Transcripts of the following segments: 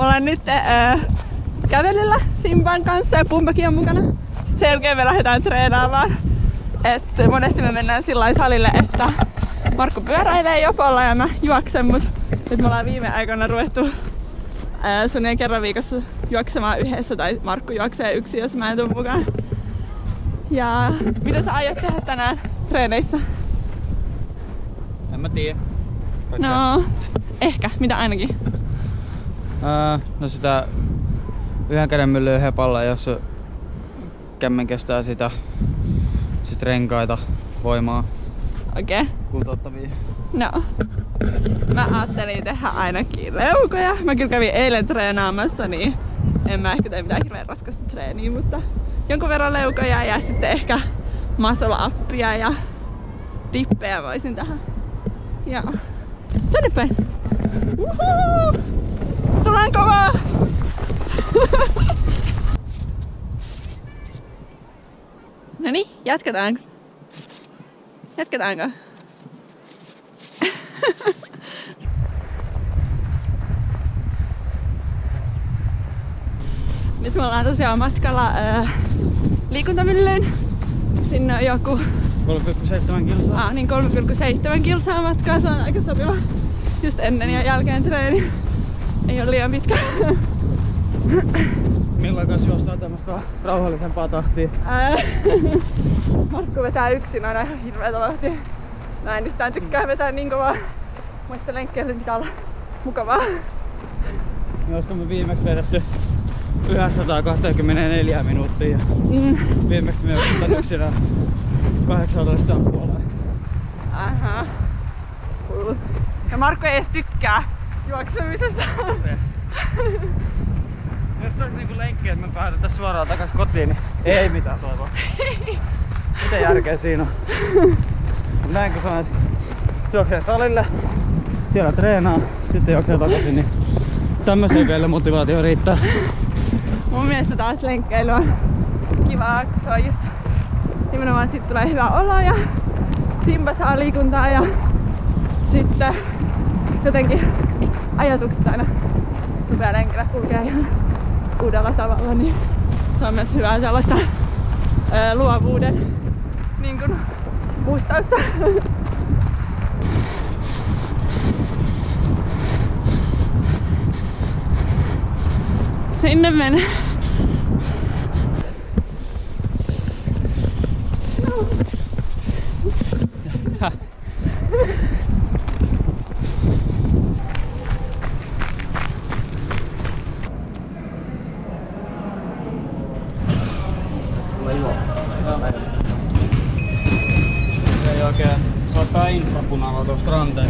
ollaan nyt kävelyllä Simban kanssa ja Pumbakin on mukana. Sitten sen jälkeen me lähdetään treenaamaan. Et monesti me mennään sillä salille, että Markku pyöräilee Jopolla ja mä juoksen, mut nyt me ollaan viime aikoina ruvettu suunnilleen kerran viikossa juoksemaan yhdessä tai Markku juoksee yksin, jos mä en tuu mukaan. Ja mitä sä aiot tehdä tänään treeneissä? En mä tiedä. No, ehkä. Mitä ainakin? No sitä yhden käden myllyä hepalla, jos kämmen kestää sitä renkaita, voimaa. Okei. Okay. Kuntouttavia. No. Mä ajattelin tehdä ainakin leukoja. Mä kyllä kävin eilen treenaamassa, niin en mä ehkä tee mitään hirveän raskasta treeniä, mutta jonkun verran leukoja ja sitten ehkä muscle-appia ja dippejä voisin tähän. Joo. Tänne päin! Uhuhu! Tullaan kovaa! Noniin, jatketaanko? Jatketaanko? Nyt me ollaan tosiaan matkalla liikuntamyllyyn. Sinne on joku 3,7 kilsaa. Niin 3,7 kilsaa matkaa, se on aika sopiva. Just ennen ja jälkeen treeni. Ei ole liian pitkä. Milloin kanssa juostaa tämmöstä rauhallisempaa tahtia? Markku vetää yksin aina ihan hirveetä vauhtia. Mä en yhtään tykkää vetää niin kovaa. Muista lenkkeillä pitää olla mukavaa. Niin olisiko me viimeksi vedetty 124 minuuttia. Viimeksi me vedetään yksinä 18,5. Aha. Ja Markku ei edes tykkää juoksemisesta. Jos olisi niinku lenkki, että me päädyttäis suoraan takas kotiin, niin ei mitään toivoa. Mitä järkeä siinä on? Näin kun sanoit, juoksee salille, siellä treenaa, sitten juoksee takaisin, niin tämmöiseen vielä motivaatio riittää. Mun mielestä taas lenkkeily on kivaa, se on just nimenomaan sit tulee hyvä olo ja sit Simba saa liikuntaa ja sitten jotenkin ajatukset aina rupeaa lenkillä kulkee ihan uudella tavalla, niin se on myös hyvää sellaista luovuuden niin kuin boostausta. Sinne mennään. Ei oikein saattaa infrapunalla tuosta ranteen.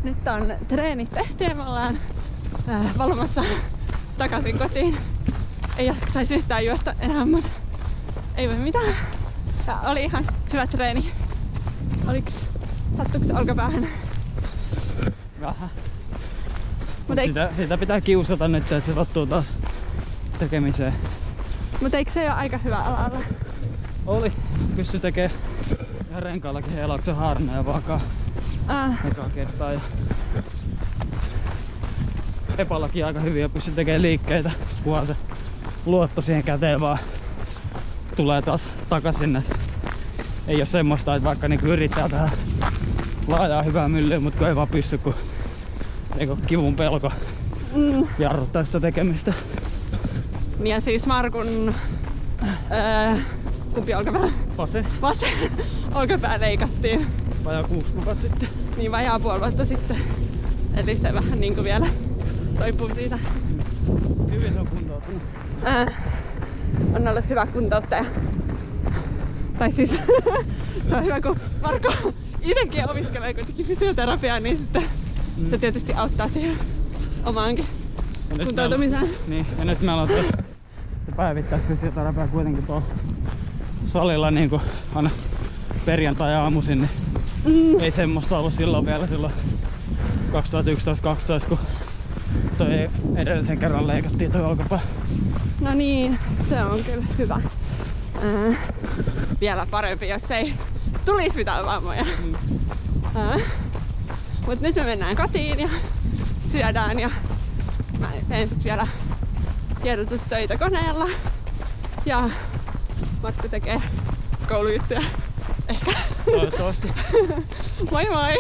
Nyt on treenit tehty ja me ollaan valumassa takaisin kotiin. Ei saisi yhtään juosta enää, mutta ei voi mitään. Ja oli ihan hyvä treeni. Sattuuko se olkapäähän? Vähän. Mut Sitä pitää kiusata nyt, että se tottuu taas tekemiseen. Mutta eikö se ole aika hyvä alalla? Oli. Pystyi tekemään ihan renkaallakin helauksen haarna ja vakaa ekaa kertaa. Ja Epallakin aika hyvin ja pystyi tekemään liikkeitä, kunhan se luotto siihen käteen vaan tulee taas takaisin. Et ei oo semmoista, että vaikka niinku yrittää tähän laajaa hyvää myllyä, mutta kun ei vaan pysty, kun eikö kivun pelko jarruttaa sitä tekemistä. Niin ja siis Markun kumpi olkapää? Vasen olkapää leikattiin. Vajaa 6 kuukautta sitten. Niin vajaa puoli vuotta sitten. Eli se vähän niinku vielä toipuu siitä. Hyvin se on kuntoutunut. On ollut hyvä kuntouttaja. Tai siis se on hyvä, kun Marko itekin opiskelee kuitenkin fysioterapiaa, niin sitten se tietysti auttaa siihen omaankin kuntoutumiseen. Niin, ja nyt me aloittaa se päivittäisfysioterapia kuitenkin tuolla salilla niinku aina perjantai-aamuisin, niin ei semmoista ollut silloin vielä silloin 2011-2012, kun toi edellisen kerran leikattiin toi olkapää. No niin, se on kyllä hyvä. Vielä parempi, jos ei tulisi mitään vammoja. Mut nyt me mennään kotiin ja syödään ja mä teen sit vielä tiedotustöitä koneella. Ja Markku tekee koulujuttuja. Ehkä. Toivottavasti. Moi moi!